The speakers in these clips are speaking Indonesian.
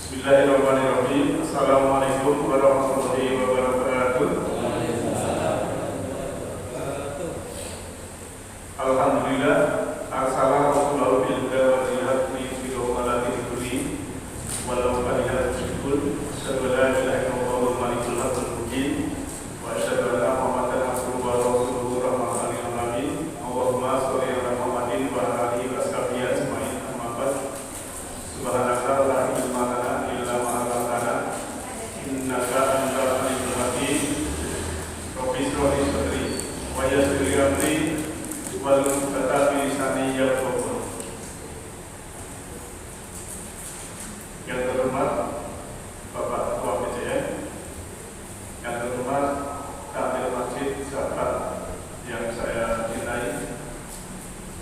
Bismillahirrahmanirrahim. Assalamualaikum warahmatullahi wabarakatuh. Alhamdulillah. Arsala rasulahu bil huda wa dinil haqqi liyudhhirahu 'ala dini kullihi walau karihal musyrikun. Asyhadu an la ilaha illallah wal malikul haqqul mubin wa asyhadu anna Muhammadan abduhu wa rasuluhu rahmatan lil alamin. Allahumma shalli ala Muhammadin wa ala alihi wa sahbihi ajmain. Amma ba'd. Subhanallah la ilma lana illa ma 'allamtana innaka antal alimul hakim. Rabbi shrah li sadri wa yassir li amri wal uqdatan min lisani yafqahu qawli. Yang terhormat Bapak Ketua PJN, yang terhormat Kamil Masjid sahabat yang saya cintai,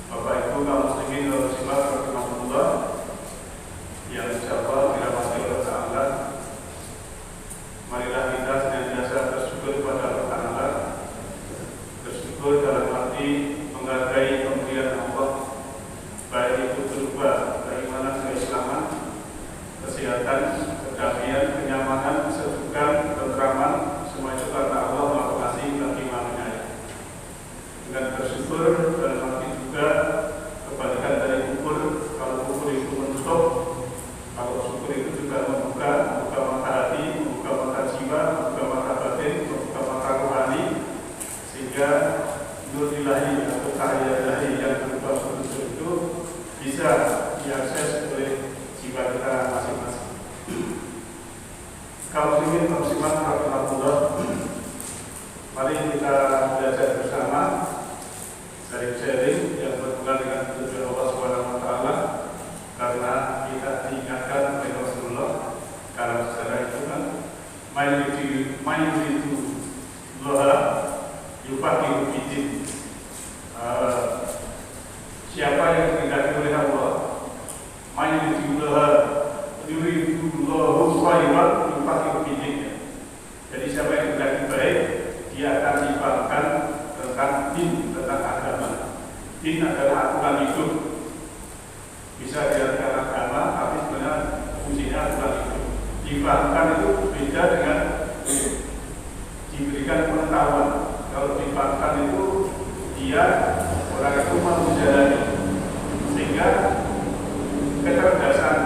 Bapak Ibu kaum muslimin wal muslimat rahimakumullah, yang insyaallah dirahmati Allah Ta'ala. Marilah kita senantiasa bersyukur kepada Allah Ta'ala, bersyukur dalam arti menghargai pemberian Allah, baik itu berupa keimanan, keislaman, kesehatan, kedamaian, kenyamanan, kesejukan, ketentraman, semua itu karena Allah Maha Pengasih lagi Maha Penyayang. Dengan bersyukur dalam arti juga kebalikan dari kufur. Kalau kufur itu menutup, kalau syukur itu juga membuka mata hati, membuka mata jiwa, membuka mata batin, membuka mata rohani, sehingga nur ilahi atau cahaya ilahi yang berupa syukur itu bisa diakses oleh jiwa kita masing-masing. Kaum muslimin kaum muslimat rahimahullah, mari kita belajar bersama sharing yang berhubungan dengan tujuan Allah Subhanahu wa Ta'ala, karena kita diingatkan oleh Rasulullah dalam sejarah itu kan, main itu loha yufaqihu fiddin. Siapa yang dikehendaki oleh Allah, main itu loha yuridullahu khairan yufaqihu fiddin. Jadi siapa yang dikehendaki baik, dia akan dipahamkan tentang din, tentang agama. Din adalah aturan hidup. Bisa diartikan agama, tapi sebenarnya fungsinya aturan hidup. Dipahamkan itu beda dengan diberikan pengetahuan. Kalau dipahamkan itu dia orang itu mau menjalani, sehingga kecerdasan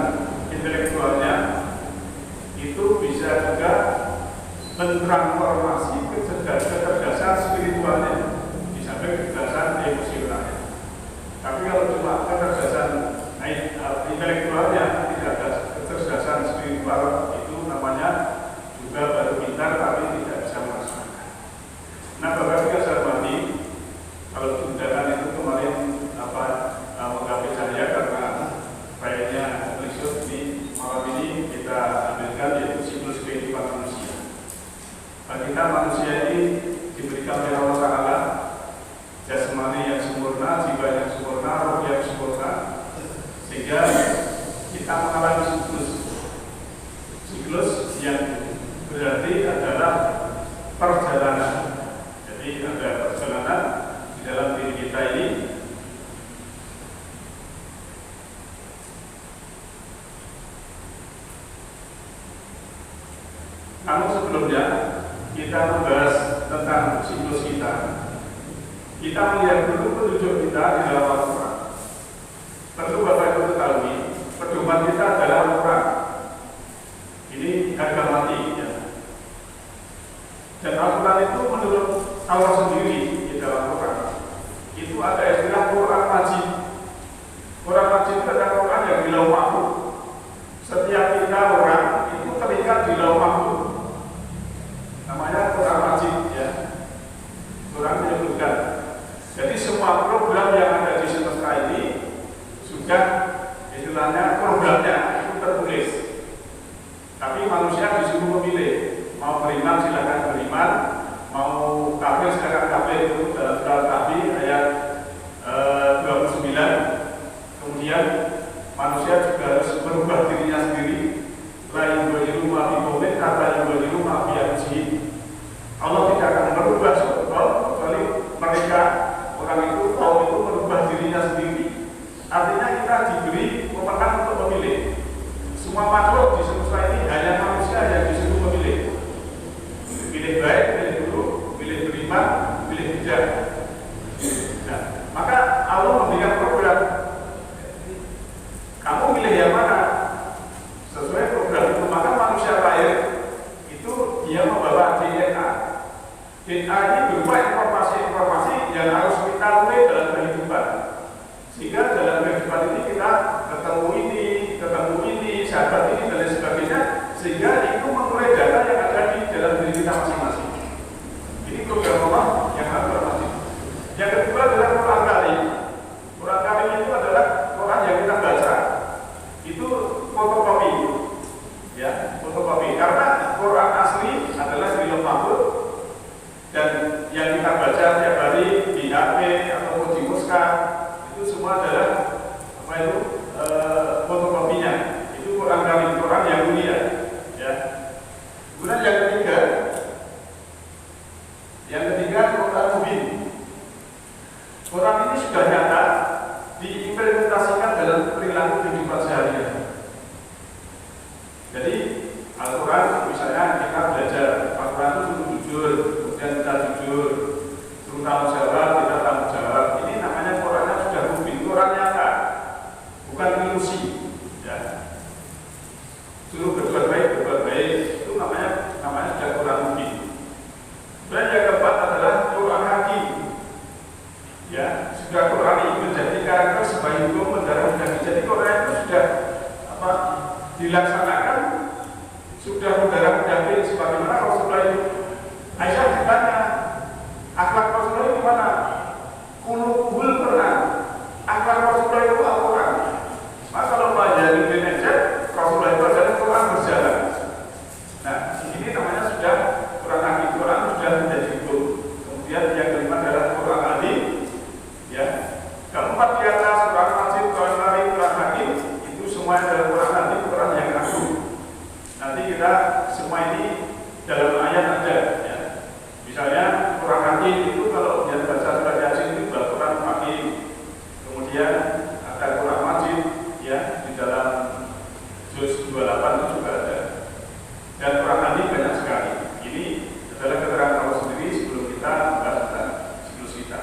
intelektualnya itu bisa juga mentransformasi kecerdasan spiritualnya di samping kecerdasan emosionalnya. Tapi kalau cuma kecerdasan intelektualnya, tidak ada kecerdasan spiritual, itu namanya juga baru pintar tapi tidak bisa melaksanakan. Nah, Bapak Ibu saya hormati, kalau undangan itu kemarin menggapai saya karena kayaknya episode di malam ini kita ambilkan yaitu siklus kehidupan manusia. Bagi kita manusia ini diberikan oleh Allah Ta'ala jasmani yang sempurna, jiwa yang sempurna, roh yang sempurna, sehingga kita mengalami siklus yang berarti adalah perjalanan. Jadi ada perjalanan di dalam diri kita ini. Namun sebelumnya kita membahas tentang siklus kita melihat dulu petunjuk kita di dalam Al-Quran. Tentu Bapak Ibu ketahui, pedoman kita adalah Al-Quran. Ini harga mati ya. Dan Al-Quran itu menurut Allah sendiri di dalam Al-Quran itu ada istilah Quran Majid. Quran Majid itu adalah Quran yang di lauh mahfuz. Setiap kita orang itu terikat di lauh mahfuz. Namanya Quran Majid ya. Quran menyebutkan. Jadi semua program yang ada di semesta ini sudah istilahnya programnya itu tertulis. Tapi manusia disuruh memilih, mau beriman silakan beriman, mau kafir silakan kafir. Itu dalam surat Kahfi ayat 29. Kemudian manusia juga harus merubah dirinya sendiri. La yughayyiru ma biqaumin hatta yughayyiru ma bi anfusihim. Allah tidak akan merubah suatu kaum kecuali mereka orang itu kaum itu merubah dirinya sendiri. Artinya kita diberi wewenang untuk memilih. Semua makhluk di semesta suruh berbuat baik itu namanya sudah Quran mungkin. Dan yang keempat adalah Quran hakim. Ya, sudah Quran ini menjadi karakter sebagai hukum mendarah daging. Jadi Quran itu sudah dilaksanakan, sudah mendarah daging sebagaimana Rasulullah itu. Aisyah ditanya, akhlak Rasulullah itu mana? Kulubul pernah. Akhlak Rasulullah itu Al-Quran. Maka kalau pelajari manajer, Rasulullah itu adalah Quran berjalan. Nah, ini namanya sudah Quran hakim. Quran sudah menjadi hukum. Kemudian yang kelima adalah Quran alim. Ya, keempat di atas Quran wajib, Quran alim, Quran hakim itu semua adalah Quran alim, Quran yang agung. Nanti kita semua ini dalam ayat ada. Ya. Misalnya Quran hakim itu kalau dia baca surat Yasin itu Quran hakim. Kemudian ada Quran wajib, ya, di dalam juz 28 itu juga ada. Dan Quran alim banyak sekali. Ini adalah keterangan Allah sendiri sebelum kita membahas tentang siklus kita.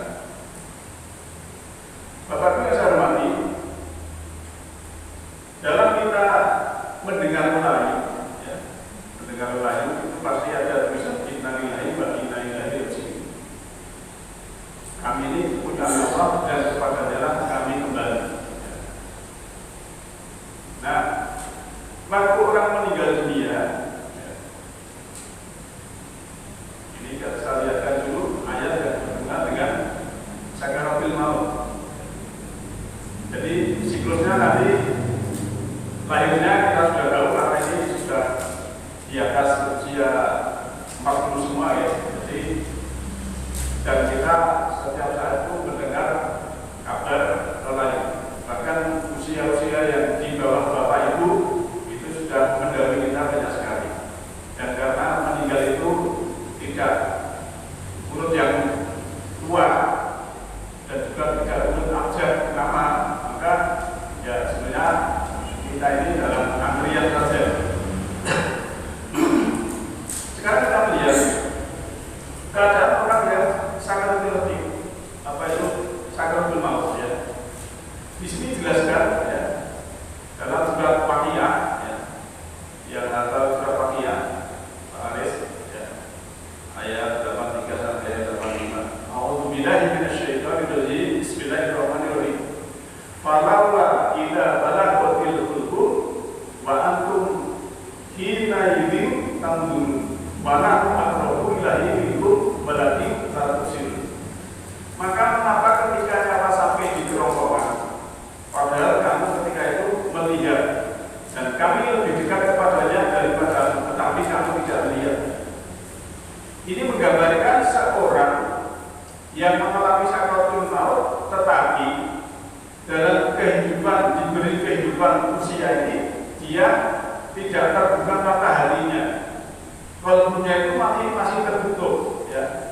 Bapak Ibu yang saya hormati, dalam kita mendengar melayu, ya, mendengar melayu itu pasti ada tulisan inna lillahi wa inna ilaihi raji'un. Kami ini punya Allah dan kepadanya kami kembali. Nah, waktu orang meninggal dunia, ini saya lihatkan dulu ayat yang berhubungan dengan sakaratul maut. Jadi siklusnya nanti lahirnya kita sudah tahu karena ini sudah di atas usia 40 semua ya. Jadi dan kita setiap saat itu mendengar kabar lahir. Bahkan usia-usia yang di bawah Bapak Ibu itu sudah mendahului kita banyak sekali. Dan karena meninggal itu tidak urut yang tua dan juga tidak urut abjad nama, maka ya sebenarnya kita ini dalam antrian saja. Sekarang kita melihat keadaan orang yang sangat letih, apa itu sakaratul maut ya. Di sini dijelaskan ya dalam surat Waqiah ya, yang atau surat Waqiah Pak Aris ya, ayat 83 sampai ayat 85. A'udzubillahi minasyaitonir rajim. Bismillahirrahmanirrahim. Falaula idza balaghatil qulub wa antum hina idin tanzurun wa nahnu aqrabu ilaihi minkum walakin la tubsirun. Maka kenapa ketika nyawa sampai di kerongkongan, padahal kamu ketika itu melihat dan kami lebih dekat kepadanya daripada tetapi kamu tidak melihat. Ini menggambarkan seorang yang mengalami sakaratul maut tetapi dalam kehidupan, diberi kehidupan usia ini dia tidak terbuka mataharinya. Kalbunya itu masih tertutup ya.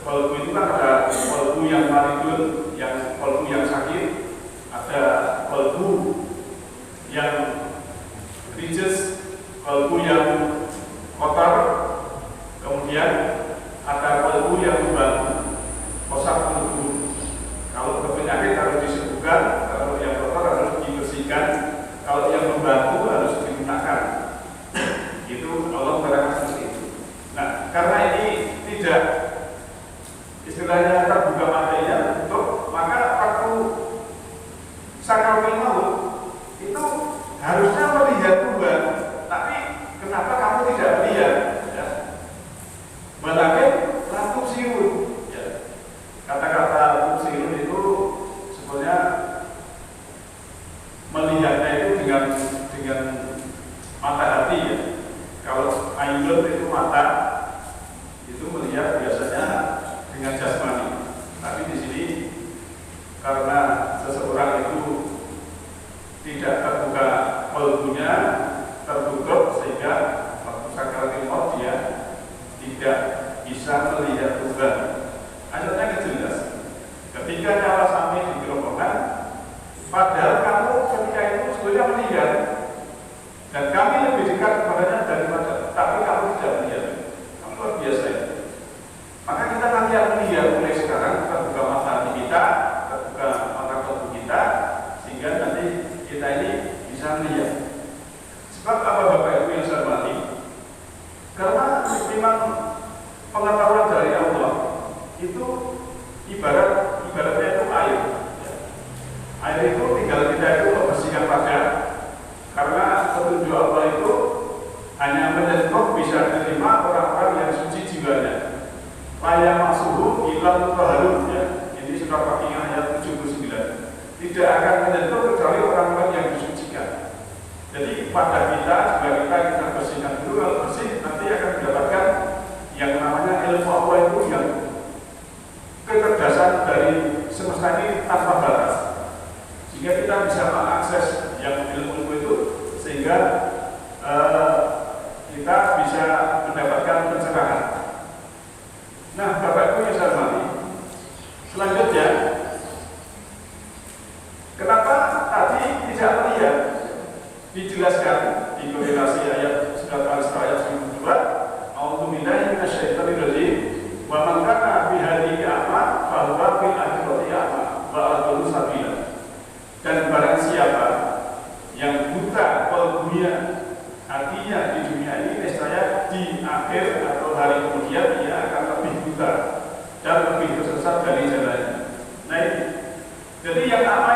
Kalbu itu kan ada kalbu yang maridun, yang kalbu yang sakit, ada kalbu yang rijes, kalbu yang kotor, kemudian ada kalbu yang membantu, kosak kalbu. Kalau penyakit harus disembuhkan, kalau yang kotor harus dibersihkan, kalau yang membantu harus digunakan. Itu Allah berkata seperti itu. Nah, karena ini tidak istilahnya terbuka matanya untuk, maka waktu sakaratul maut itu harusnya melihat Tuhan, tapi kenapa kamu tidak melihat? Ya. Malakin ratu sirun. Ya. Kata-kata ratu sirun itu sebenarnya melihatnya itu dengan mata hati ya. Kalau ayun itu mata, itu melihat biasanya dengan jasmani. Tapi di sini karena seseorang itu tidak terbuka kalbunya, tertutup sehingga waktu sakaratul maut dia tidak bisa melihat Tuhan. Ayatnya jelas. Ketika nyawa sampai di kerongkongan, padahal kamu ketika itu sebenarnya melihat dan kami lebih dekat kepadanya daripada, tapi kamu tidak melihat. Kamu luar biasa ya. Maka kita nanti akan melihat mulai sekarang terbuka mata hati kita, terbuka mata kalbu kita, sehingga nanti kita ini bisa melihat. Sebab apa Bapak bisa diterima orang-orang yang suci jiwanya. Layak maksuhu ilang taharun, ya. Ini sudah pakai ayat 79. Tidak akan menyentuh kecuali orang-orang yang disucikan. Jadi pada kita, jika kita bersihkan dulu, kalau bersih nanti akan mendapatkan yang namanya ilmu Allah itu, yang kecerdasan dari semesta ini tanpa batas, sehingga kita bisa mengakses yang ilmu itu, sehingga kita bisa mendapatkan pencerahan. Nah, Bapak Ibu yang saya hormati, selanjutnya, kenapa tadi tidak melihat? Dijelaskan di korelasi ayat surat Al-Isra ayat 92, A'udzubillahi minasyaitonir rajim, wa man kana fi hadhihi a'ma fa huwa fil akhirati a'ma wa adallu sabila. Dan barang siapa yang buta qalbunya, artinya di dunia ini niscaya di akhir atau hari kemudian ia akan lebih buta dan lebih tersesat dari jalannya. Nah ini, jadi yang a'ma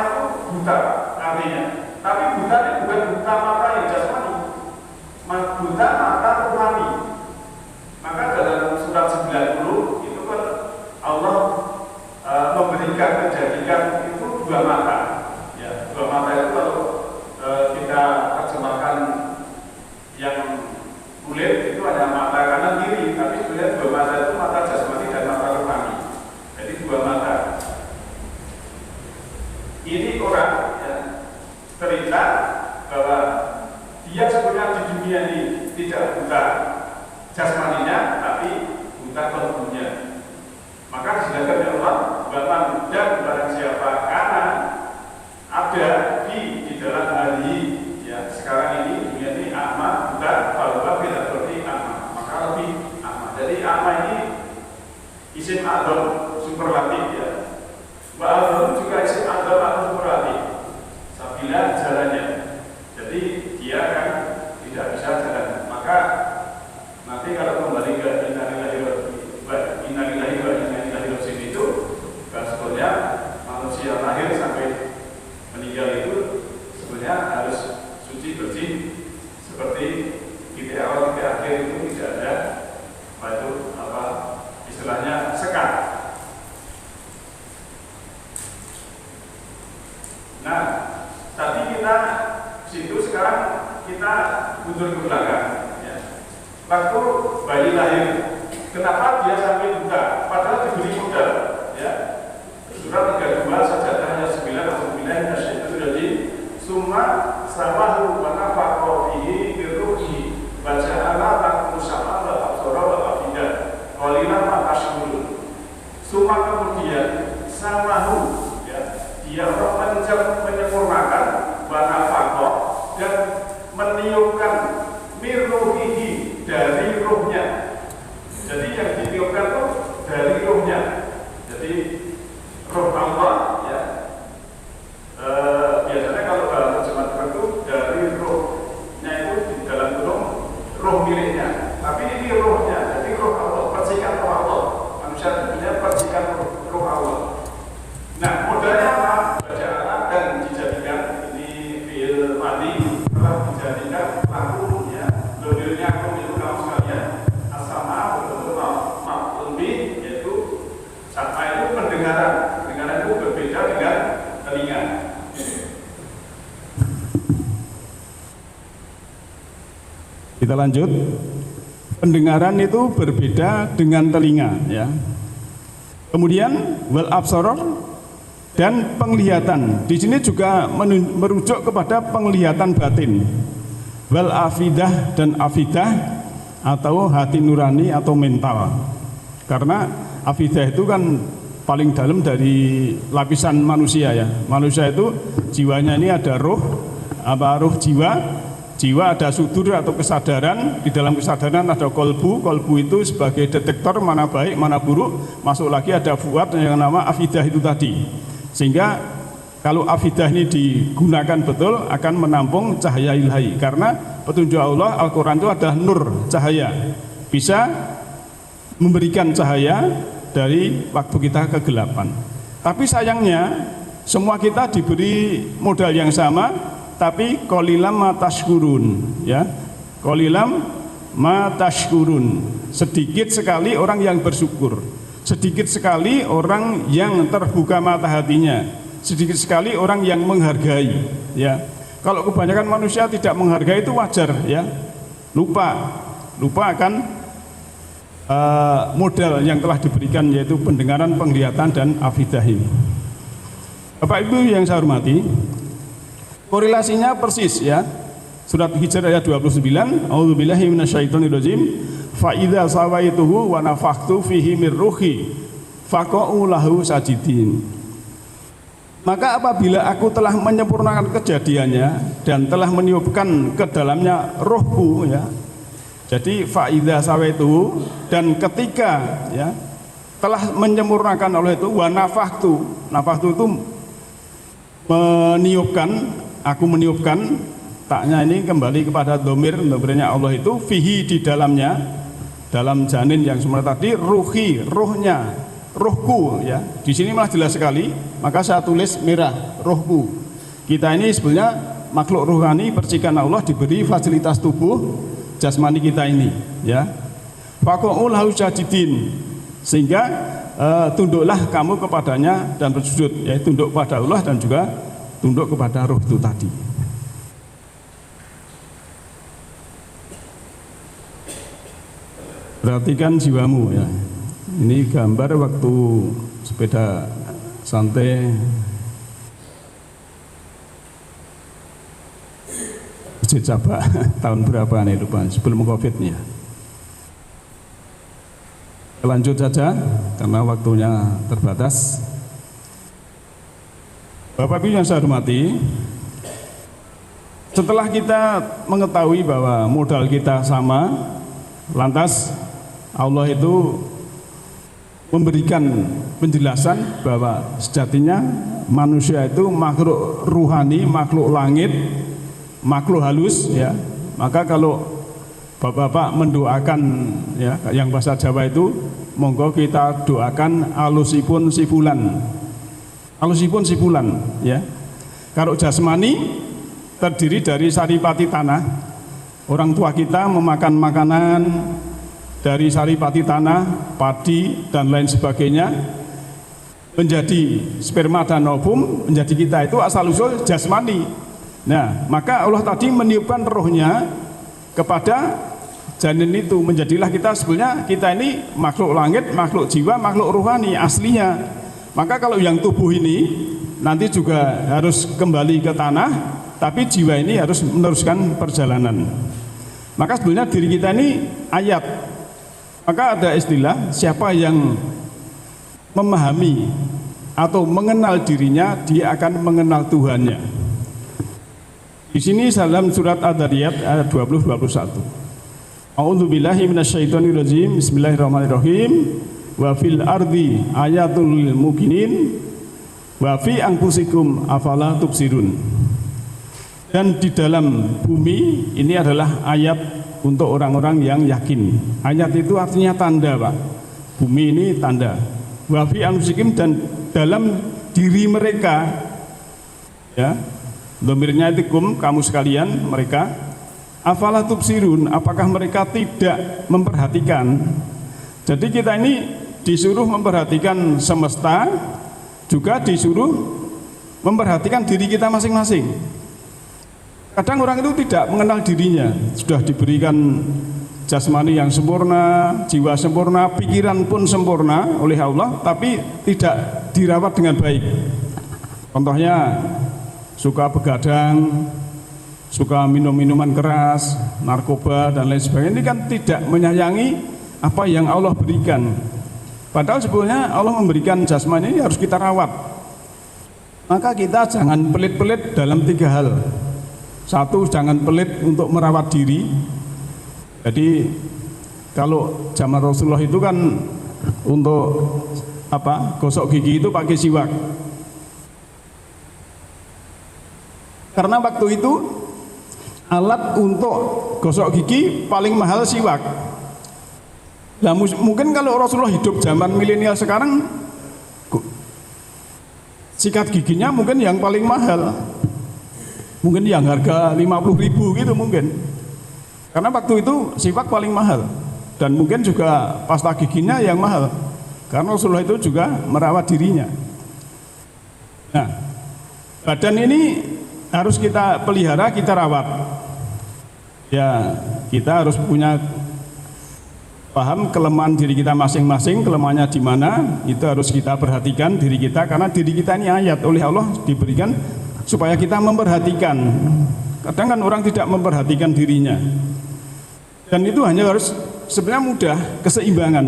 itu buta artinya, tapi buta ini bukan buta mata yang jasmani, buta mata rohani. Maka dalam surat 90 itu kan Allah memberikan menjadikan itu dua mata, ya. Dua mata itu kalau kita terjemahkan yang kulit itu hanya mata kanan kiri, tapi sebenarnya dua mata itu mata jasmani dan mata rohani. Jadi dua mata. Ini orang cerita bahwa dia sebenarnya di dunia ini tidak buta jasmaninya, tapi buta kalbunya. Maka disediakan oleh Allah bahwa dan barang siapa karena ada di dalam hari, ya, sekarang ini dunia ini a'ma, buta, bahwa tidak seperti a'ma, maka lebih a'ma. Jadi a'ma ini isim adzam superlatif, ya. Wa'adzam juga isim adzam atau superlatif. Sabila jalannya, jadi dia kan tidak bisa jalan. Maka nanti kalau kembali ke innalillahi wa inna ilaihi raji'un itu, sebetulnya manusia lahir sampai meninggal itu sebenarnya harus suci bersih, seperti titik awal titik akhir itu tidak ada apa istilahnya sekat. Nah, tadi kita situ, sekarang kita mundur ke belakang, ya. Waktu bayi lahir, kenapa dia sampai buta? Padahal diberi modal, ya. Surat 32 Sajadah ayat 9, Alhamdulillah nasyaitanir rajim, summa samahu wa nafaqo fihi birruhi wa ja'ala lakum sam'a wal absara wal afidah qalilan ma tashkurun. Summa kemudian samahu, dia orang menyempurnakan wanafaqah dan meniupkan mirruhihi dari ruhnya. Jadi yang ditiupkan itu dari ruhnya. Jadi ruh Allah, ya. Biasanya kalau dalam terjemahan itu dari ruhnya itu di dalam kurung ruh miliknya. Tapi ini ruhnya, jadi ruh Allah, percikan ruh Allah. Manusia itu punya percikan ruh Allah. Nah, modalnya apa? Baca dan dijadikan ini fil madi, telah dijadikan laku, ya. Domirnya itu kamu sekalian asama berbentuk maf'ul, yaitu sama itu pendengaran. Pendengaran itu berbeda dengan telinga. Kita lanjut. Pendengaran itu berbeda dengan telinga, ya. Kemudian wal absaror dan penglihatan. Di sini juga merujuk kepada penglihatan batin. Wal afidah dan afidah atau hati nurani atau mental. Karena afidah itu kan paling dalam dari lapisan manusia, ya. Manusia itu jiwanya ini ada ruh, ruh jiwa. Jiwa ada sudur atau kesadaran, di dalam kesadaran ada kolbu itu sebagai detektor mana baik, mana buruk, masuk lagi ada fuad yang nama afidah itu tadi. Sehingga kalau afidah ini digunakan betul akan menampung cahaya ilahi, karena petunjuk Allah, Al-Quran itu adalah nur, cahaya, bisa memberikan cahaya dari waktu kita kegelapan. Tapi sayangnya semua kita diberi modal yang sama, tapi qalilan ma tashkurun, ya. Qalilam ma tashkurun. Sedikit sekali orang yang bersyukur. Sedikit sekali orang yang terbuka mata hatinya. Sedikit sekali orang yang menghargai, ya. Kalau kebanyakan manusia tidak menghargai itu wajar, ya. Lupa akan modal yang telah diberikan, yaitu pendengaran, penglihatan, dan afidah ini. Bapak Ibu yang saya hormati, korelasinya persis, ya. Surat Hijr ayat 29, A'udzubillahi minasyaitonirrajim, fa idza sawaituhu wa nafakhtu fihi mir ruhi faqa'u lahu sajidin. Maka apabila aku telah menyempurnakan kejadiannya dan telah meniupkan ke dalamnya rohku, ya. Jadi fa idza sawaituhu, dan ketika, ya, telah menyempurnakan oleh itu, wa nafakhtu itu meniupkan, aku meniupkan. Taknya ini kembali kepada domirnya Allah itu, fihi di dalamnya, dalam janin yang sebenarnya tadi, ruhi, rohnya, rohku, ya. Di sini malah jelas sekali, maka saya tulis merah, rohku. Kita ini sebenarnya makhluk rohani percikan Allah, diberi fasilitas tubuh jasmani kita ini, ya. Faqa'ul haujadidin, sehingga tunduklah kamu kepadanya dan bersujud, ya, tunduk kepada Allah dan juga tunduk kepada roh itu tadi. Perhatikan jiwamu, ya. Ini gambar waktu sepeda santai Masjid Sabah tahun berapa nih, lupa, sebelum Covid nih, ya. Lanjut saja karena waktunya terbatas. Bapak Ibu yang saya hormati, setelah kita mengetahui bahwa modal kita sama, lantas Allah itu memberikan penjelasan bahwa sejatinya manusia itu makhluk ruhani, makhluk langit, makhluk halus, ya. Maka kalau Bapak-bapak mendoakan, ya, yang bahasa Jawa itu, monggo kita doakan alusipun sifulan. Alusipun sifulan, ya. Kalau jasmani terdiri dari saripati tanah. Orang tua kita memakan makanan dari saripati tanah, padi, dan lain sebagainya, menjadi sperma dan ovum, menjadi kita itu asal-usul jasmani. Nah, maka Allah tadi meniupkan rohnya kepada janin itu, menjadilah kita, sebenarnya kita ini makhluk langit, makhluk jiwa, makhluk rohani aslinya. Maka kalau yang tubuh ini nanti juga harus kembali ke tanah, tapi jiwa ini harus meneruskan perjalanan. Maka sebenarnya diri kita ini ayat. Maka ada istilah, siapa yang memahami atau mengenal dirinya, dia akan mengenal Tuhannya. Di sini dalam surat Ad-Dariyat ayat 20-21. A'udzubillahi minasyaitonirrajim. Bismillahirrahmanirrahim. Wa fil ardi ayatul lil mukminin wa fi anfusikum afala tubsirun. Dan di dalam bumi ini adalah ayat untuk orang-orang yang yakin. Ayat itu artinya tanda, Pak. Bumi ini tanda. Wa fi anfusikum, dan dalam diri mereka, ya. Dhamirnya itu kamu sekalian, mereka. Afala tubsirun, apakah mereka tidak memperhatikan? Jadi kita ini disuruh memperhatikan semesta, juga disuruh memperhatikan diri kita masing-masing. Kadang orang itu tidak mengenal dirinya, sudah diberikan jasmani yang sempurna, jiwa sempurna, pikiran pun sempurna oleh Allah, tapi tidak dirawat dengan baik. Contohnya, suka begadang, suka minum minuman keras, narkoba, dan lain sebagainya. Ini kan tidak menyayangi apa yang Allah berikan. Padahal sebetulnya Allah memberikan jasmani ini harus kita rawat. Maka kita jangan pelit-pelit dalam 3 hal. 1, jangan pelit untuk merawat diri. Jadi kalau zaman Rasulullah itu kan untuk gosok gigi itu pakai siwak. Karena waktu itu alat untuk gosok gigi paling mahal siwak. Nah, mungkin kalau Rasulullah hidup zaman milenial sekarang, sikat giginya mungkin yang paling mahal, mungkin yang harga 50.000 gitu mungkin. Karena waktu itu siwak paling mahal dan mungkin juga pasta giginya yang mahal. Karena Rasulullah itu juga merawat dirinya. Nah, badan ini harus kita pelihara, kita rawat. Ya, kita harus punya paham kelemahan diri kita masing-masing, kelemahannya di mana, itu harus kita perhatikan diri kita, karena diri kita ini ayat oleh Allah diberikan supaya kita memperhatikan. Kadang kan orang tidak memperhatikan dirinya. Dan itu hanya harus sebenarnya mudah, keseimbangan.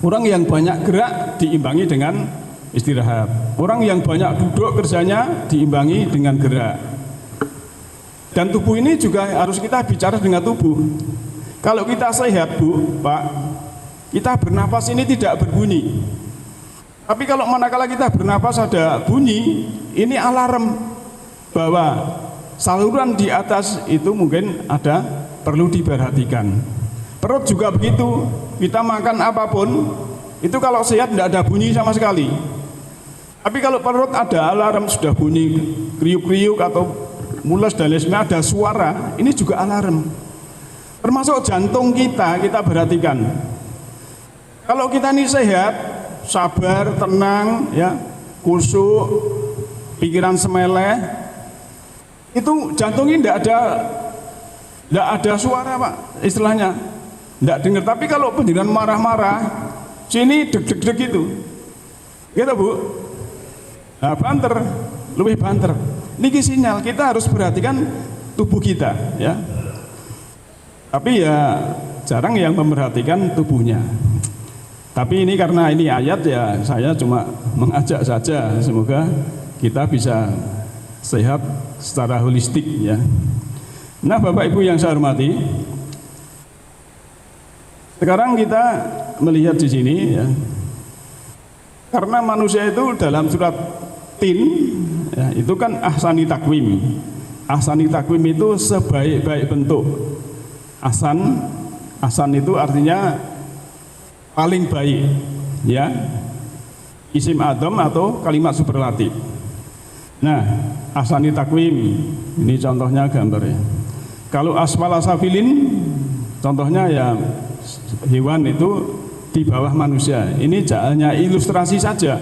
Orang yang banyak gerak diimbangi dengan istirahat. Orang yang banyak duduk kerjanya diimbangi dengan gerak. Dan tubuh ini juga harus kita bicara dengan tubuh. Kalau kita sehat, Bu, Pak, kita bernapas ini tidak berbunyi. Tapi kalau manakala kita bernapas ada bunyi, ini alarm bahwa saluran di atas itu mungkin ada perlu diperhatikan. Perut juga begitu, kita makan apapun, itu kalau sehat tidak ada bunyi sama sekali. Tapi kalau perut ada alarm, sudah bunyi kriuk-kriuk atau mules dan lain sebagainya, ada suara, ini juga alarm. Termasuk jantung kita perhatikan. Kalau kita ini sehat, sabar, tenang, ya, khusyuk, pikiran semeleh, itu jantung ini tidak ada suara, Pak, istilahnya, tidak dengar. Tapi kalau penjenengan marah-marah, sini deg-deg gitu, gitu, Bu. Nah, banter, lebih banter. Ini sinyal kita harus perhatikan tubuh kita, ya. Tapi ya jarang yang memperhatikan tubuhnya. Tapi ini karena ini ayat, ya saya cuma mengajak saja, semoga kita bisa sehat secara holistik, ya. Nah, Bapak Ibu yang saya hormati, sekarang kita melihat di sini, ya, karena manusia itu dalam surat Tin, ya, itu kan ahsani takwim. Ahsani takwim itu sebaik-baik bentuk. Ahsan itu artinya paling baik, ya, isim adam atau kalimat superlatif. Nah, ahsani takwim ini contohnya gambarnya. Kalau asfala safilin contohnya ya hewan itu di bawah manusia. Ini hanya ilustrasi saja.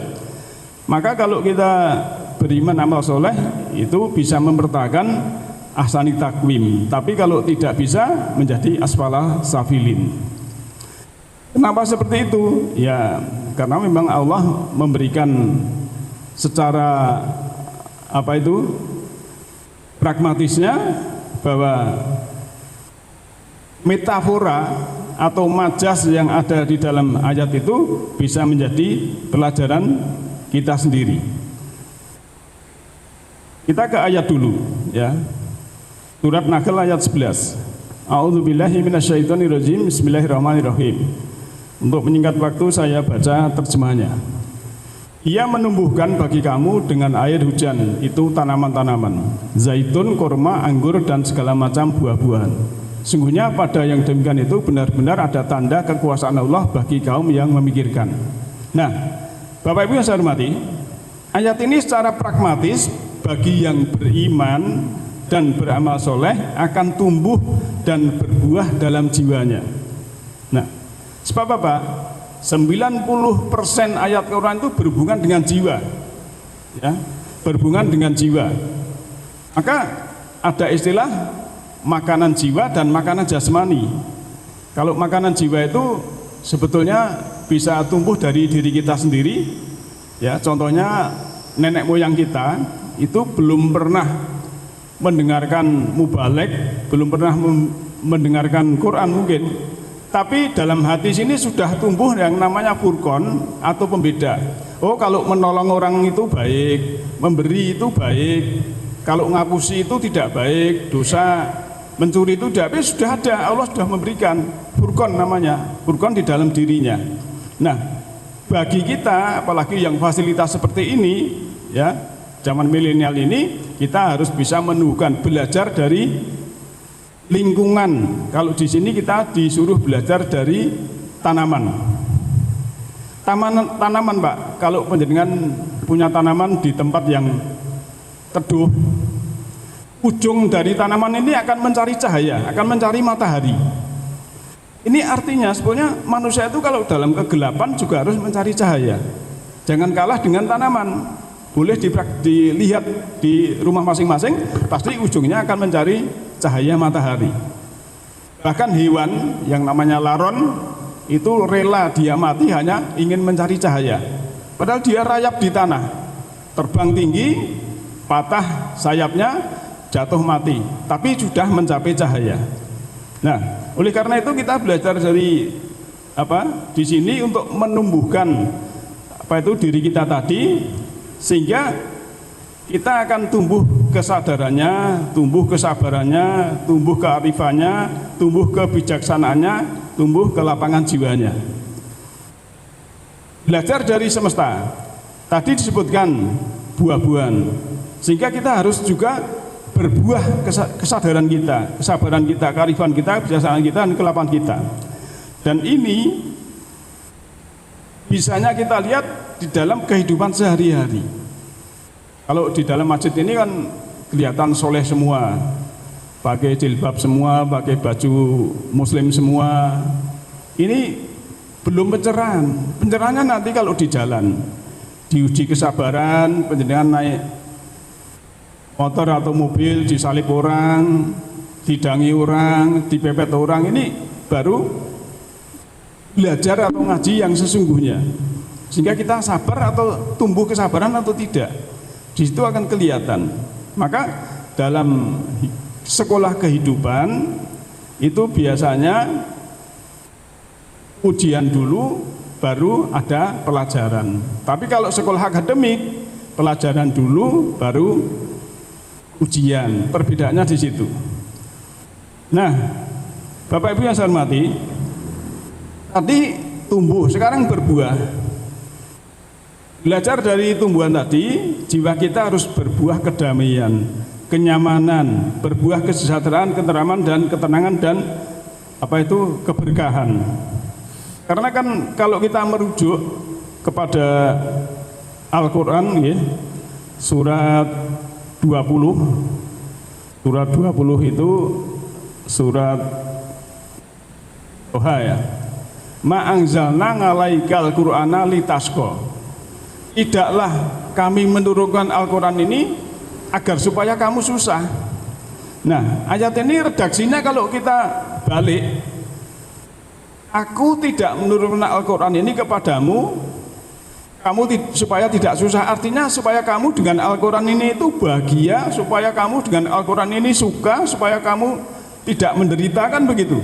Maka kalau kita beriman amal soleh itu bisa mempertahankan ahsani takwim, tapi kalau tidak bisa menjadi asfala safilin. Kenapa seperti itu? Ya karena memang Allah memberikan secara pragmatisnya bahwa metafora atau majas yang ada di dalam ayat itu bisa menjadi pelajaran kita sendiri. Kita ke ayat dulu, ya. Surat Nahl ayat 11. A'udzubillahi minasyaitonirrajim. Bismillahirrahmanirrahim. Untuk menyingkat waktu saya baca terjemahnya. Ia menumbuhkan bagi kamu dengan air hujan itu tanaman-tanaman, zaitun, kurma, anggur dan segala macam buah-buahan. Sungguhnya pada yang demikian itu benar-benar ada tanda kekuasaan Allah bagi kaum yang memikirkan. Nah, Bapak Ibu yang saya hormati, ayat ini secara pragmatis bagi yang beriman dan beramal soleh akan tumbuh dan berbuah dalam jiwanya. Nah, sebab apa? 90% ayat Quran itu berhubungan dengan jiwa, ya, berhubungan dengan jiwa. Maka ada istilah makanan jiwa dan makanan jasmani. Kalau makanan jiwa itu sebetulnya bisa tumbuh dari diri kita sendiri, ya. Contohnya nenek moyang kita itu belum pernah mendengarkan mubalek, belum pernah mendengarkan Quran mungkin, tapi dalam hati sini sudah tumbuh yang namanya furqan atau pembeda. Oh, kalau menolong orang itu baik, memberi itu baik, kalau ngapusi itu tidak baik, dosa, mencuri itu tidak baik, sudah ada, Allah sudah memberikan furqan namanya, furqan di dalam dirinya. Nah, bagi kita apalagi yang fasilitas seperti ini, ya, zaman milenial ini, kita harus bisa menumbuhkan, belajar dari lingkungan. Kalau di sini kita disuruh belajar dari tanaman. Tanaman, Pak. Kalau penjenengan punya tanaman di tempat yang teduh, ujung dari tanaman ini akan mencari cahaya, akan mencari matahari. Ini artinya sebetulnya manusia itu kalau dalam kegelapan juga harus mencari cahaya. Jangan kalah dengan tanaman. Boleh dilihat di rumah masing-masing, pasti ujungnya akan mencari cahaya matahari. Bahkan hewan yang namanya laron itu rela dia mati hanya ingin mencari cahaya. Padahal dia rayap di tanah, terbang tinggi, patah sayapnya, jatuh mati, tapi sudah mencapai cahaya. Nah, oleh karena itu kita belajar dari di sini untuk menumbuhkan diri kita tadi, sehingga kita akan tumbuh kesadarannya, tumbuh kesabarannya, tumbuh kearifannya, tumbuh kebijaksanaannya, tumbuh kelapangan jiwanya. Belajar dari semesta. Tadi disebutkan buah-buahan, sehingga kita harus juga berbuah kesadaran kita, kesabaran kita, kearifan kita, kebijaksanaan kita, dan kelapangan kita. Dan ini bisanya kita lihat di dalam kehidupan sehari-hari. Kalau di dalam masjid ini kan kelihatan soleh semua, pakai jilbab semua, pakai baju muslim semua. Ini belum pencerahan. Pencerahannya nanti kalau di jalan, diuji kesabaran, penjenengan naik motor atau mobil, disalip orang, didangi orang, dipepet orang, ini baru belajar atau ngaji yang sesungguhnya. Sehingga kita sabar atau tumbuh kesabaran atau tidak, di situ akan kelihatan. Maka dalam sekolah kehidupan itu biasanya ujian dulu, baru ada pelajaran. Tapi kalau sekolah akademik, pelajaran dulu, baru ujian. Perbedaannya di situ. Nah, Bapak Ibu yang saya hormati, tadi tumbuh, sekarang berbuah. Belajar dari tumbuhan tadi, jiwa kita harus berbuah kedamaian, kenyamanan, berbuah kesejahteraan, keteraman dan ketenangan dan keberkahan. Karena kan kalau kita merujuk kepada Al-Qur'an ya, surat 20 itu surat Toha ya. Ma anzalna 'alaikal Qur'ana litasqa. Tidaklah kami menurunkan Al-Quran ini agar supaya kamu susah. Nah, ayat ini redaksinya kalau kita balik, aku tidak menurunkan Al-Quran ini kepadamu supaya tidak susah. Artinya supaya kamu dengan Al-Quran ini itu bahagia, supaya kamu dengan Al-Quran ini suka, supaya kamu tidak menderita, kan begitu.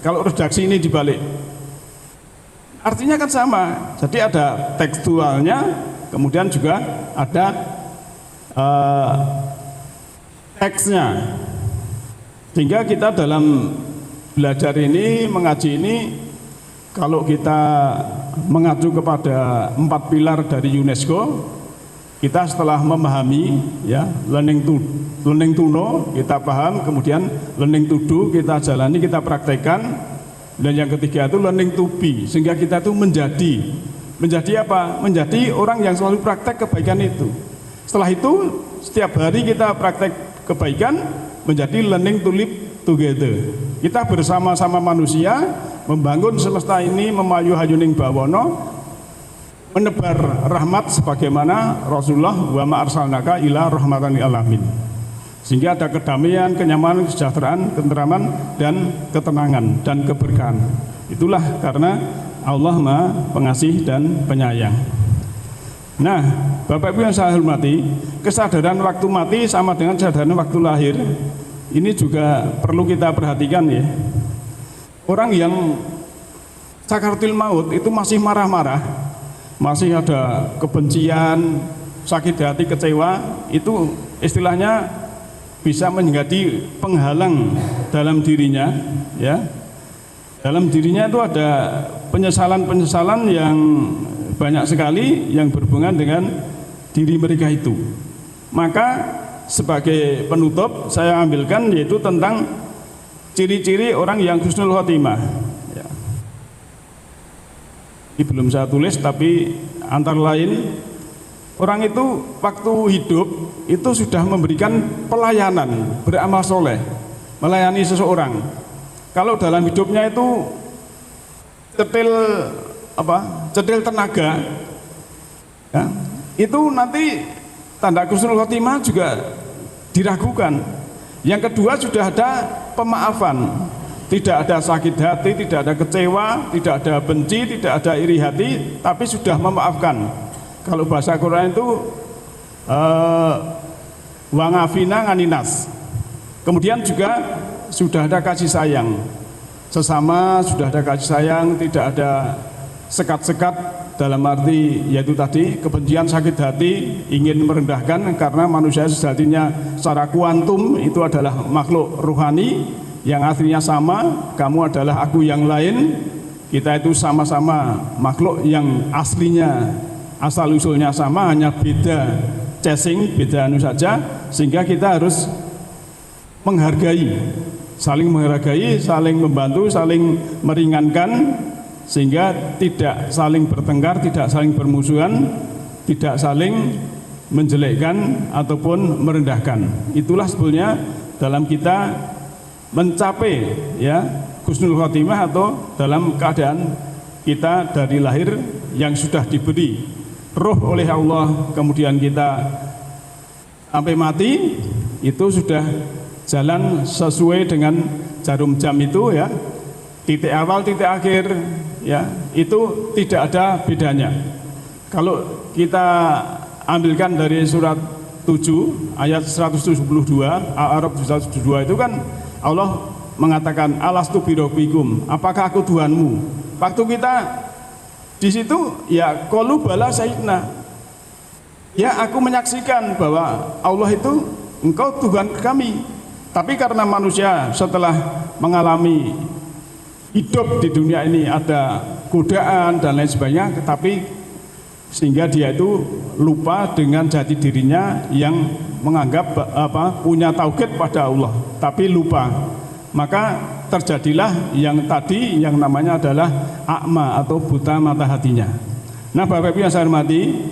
Kalau redaksi ini dibalik, artinya kan sama. Jadi ada tekstualnya, kemudian juga ada teksnya. Sehingga kita dalam belajar ini, mengaji ini, kalau kita mengacu kepada 4 pilar dari UNESCO, kita setelah memahami ya, learning to know kita paham, kemudian learning to do kita jalani, kita praktekkan, dan yang ketiga itu learning to be, sehingga kita itu menjadi apa? Menjadi orang yang selalu praktek kebaikan itu. Setelah itu setiap hari kita praktek kebaikan, menjadi learning to live together. Kita bersama-sama manusia membangun semesta ini, memayu hayuning bawono, menebar rahmat sebagaimana Rasulullah wa ma arsalnaka ila rahmatan lil alamin. Sehingga ada kedamaian, kenyamanan, kesejahteraan, ketenteraman dan ketenangan dan keberkahan. Itulah karena Allah Maha Pengasih dan Penyayang. Nah, Bapak Ibu yang saya hormati, kesadaran waktu mati sama dengan kesadaran waktu lahir. Ini juga perlu kita perhatikan ya. Orang yang sakaratul maut itu masih marah-marah, masih ada kebencian, sakit hati, kecewa, itu istilahnya bisa menjadi penghalang dalam dirinya ya. Dalam dirinya itu ada penyesalan-penyesalan yang banyak sekali yang berhubungan dengan diri mereka itu. Maka sebagai penutup saya ambilkan yaitu tentang ciri-ciri orang yang husnul khotimah ya. Ini belum saya tulis, tapi antara lain orang itu waktu hidup itu sudah memberikan pelayanan, beramal soleh, melayani seseorang. Kalau dalam hidupnya itu cetil tenaga, ya, itu nanti tanda husnul khotimah juga diragukan. Yang kedua, sudah ada pemaafan, tidak ada sakit hati, tidak ada kecewa, tidak ada benci, tidak ada iri hati, tapi sudah memaafkan. Kalau bahasa Quran itu wa ngafina nganinas. Kemudian juga sudah ada kasih sayang sesama, sudah ada kasih sayang, tidak ada sekat-sekat, dalam arti yaitu tadi kebencian, sakit hati, ingin merendahkan, karena manusia sejatinya secara kuantum itu adalah makhluk ruhani yang aslinya sama. Kamu adalah aku yang lain, kita itu sama-sama makhluk yang aslinya asal usulnya sama, hanya beda casing, beda anu saja, sehingga kita harus menghargai, saling membantu, saling meringankan, sehingga tidak saling bertengkar, tidak saling bermusuhan, tidak saling menjelekkan ataupun merendahkan. Itulah sebetulnya dalam kita mencapai ya husnul khotimah, atau dalam keadaan kita dari lahir yang sudah diberi roh oleh Allah, kemudian kita sampai mati itu sudah jalan sesuai dengan jarum jam itu ya, titik awal titik akhir ya, itu tidak ada bedanya. Kalau kita ambilkan dari surat 7 ayat 172 Al-A'raf 172 itu kan Allah mengatakan alastu birabbikum, apakah aku Tuhanmu? Waktu kita di situ ya qalu bala sayyidina, ya aku menyaksikan bahwa Allah itu engkau Tuhan kami. Tapi karena manusia setelah mengalami hidup di dunia ini ada godaan dan lain sebagainya, tapi sehingga dia itu lupa dengan jati dirinya yang menganggap punya tauhid pada Allah, tapi lupa. Maka terjadilah yang tadi yang namanya adalah akma atau buta mata hatinya. Nah, Bapak Ibu yang saya hormati,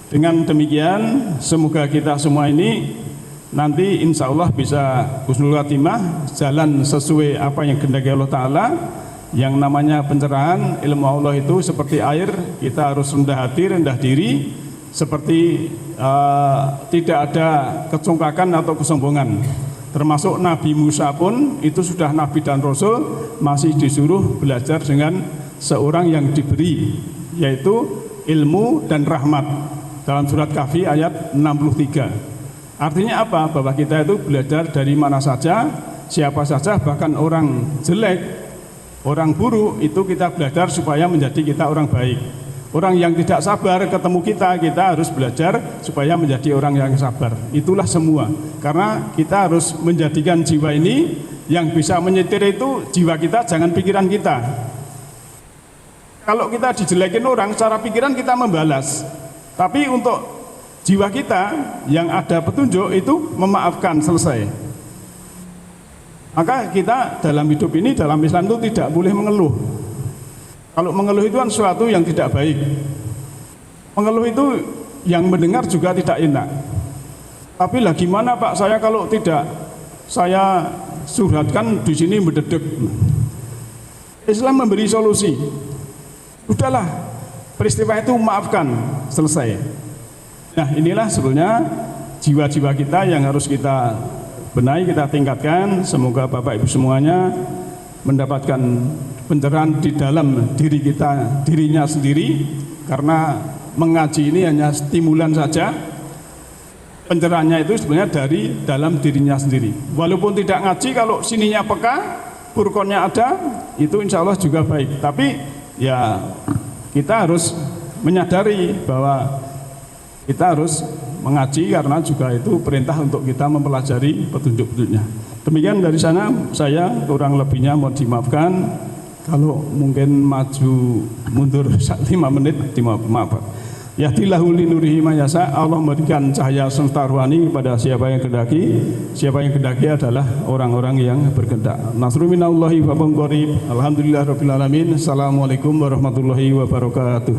dengan demikian semoga kita semua ini nanti insya Allah bisa husnul khotimah, jalan sesuai apa yang kehendaki Allah Ta'ala. Yang namanya pencerahan ilmu Allah itu seperti air, kita harus rendah hati, rendah diri, seperti tidak ada kecongkakan atau kesombongan. Termasuk Nabi Musa pun itu sudah Nabi dan Rasul, masih disuruh belajar dengan seorang yang diberi, yaitu ilmu dan rahmat, dalam surat Kahfi ayat 63. Artinya apa? Bahwa kita itu belajar dari mana saja, siapa saja, bahkan orang jelek, orang buruk, itu kita belajar supaya menjadi kita orang baik. Orang yang tidak sabar ketemu kita harus belajar supaya menjadi orang yang sabar. Itulah semua. Karena kita harus menjadikan jiwa ini yang bisa menyetir itu jiwa kita, jangan pikiran kita. Kalau kita dijelekin orang, secara pikiran kita membalas. Tapi untuk jiwa kita yang ada petunjuk itu memaafkan, selesai. Maka kita dalam hidup ini, dalam Islam itu tidak boleh mengeluh. Kalau mengeluh itu kan sesuatu yang tidak baik. Mengeluh itu yang mendengar juga tidak enak. Tapi lah gimana Pak, saya kalau tidak saya surhatkan di sini mendedek. Islam memberi solusi. Udahlah, peristiwa itu maafkan, selesai. Nah, inilah sebenarnya jiwa-jiwa kita yang harus kita benahi, kita tingkatkan. Semoga Bapak Ibu semuanya mendapatkan pencerahan di dalam diri kita, dirinya sendiri, karena mengaji ini hanya stimulan saja. Pencerahannya itu sebenarnya dari dalam dirinya sendiri. Walaupun tidak ngaji, kalau sininya peka, furqonnya ada, itu insya Allah juga baik. Tapi ya kita harus menyadari bahwa kita harus mengaji, karena juga itu perintah untuk kita mempelajari petunjuk-petunjuknya. Demikian dari sana, saya kurang lebihnya mohon dimaafkan. Kalau mungkin maju mundur 5 menit, maaf. Yahdilahu linurihi mayasa, Allah memberikan cahaya semesta rohani kepada siapa yang kehendaki. Siapa yang kehendaki adalah orang-orang yang berkehendak. Nasrun minallahi wa qarib. Alhamdulillahirabbil alamin. Assalamualaikum warahmatullahi wabarakatuh.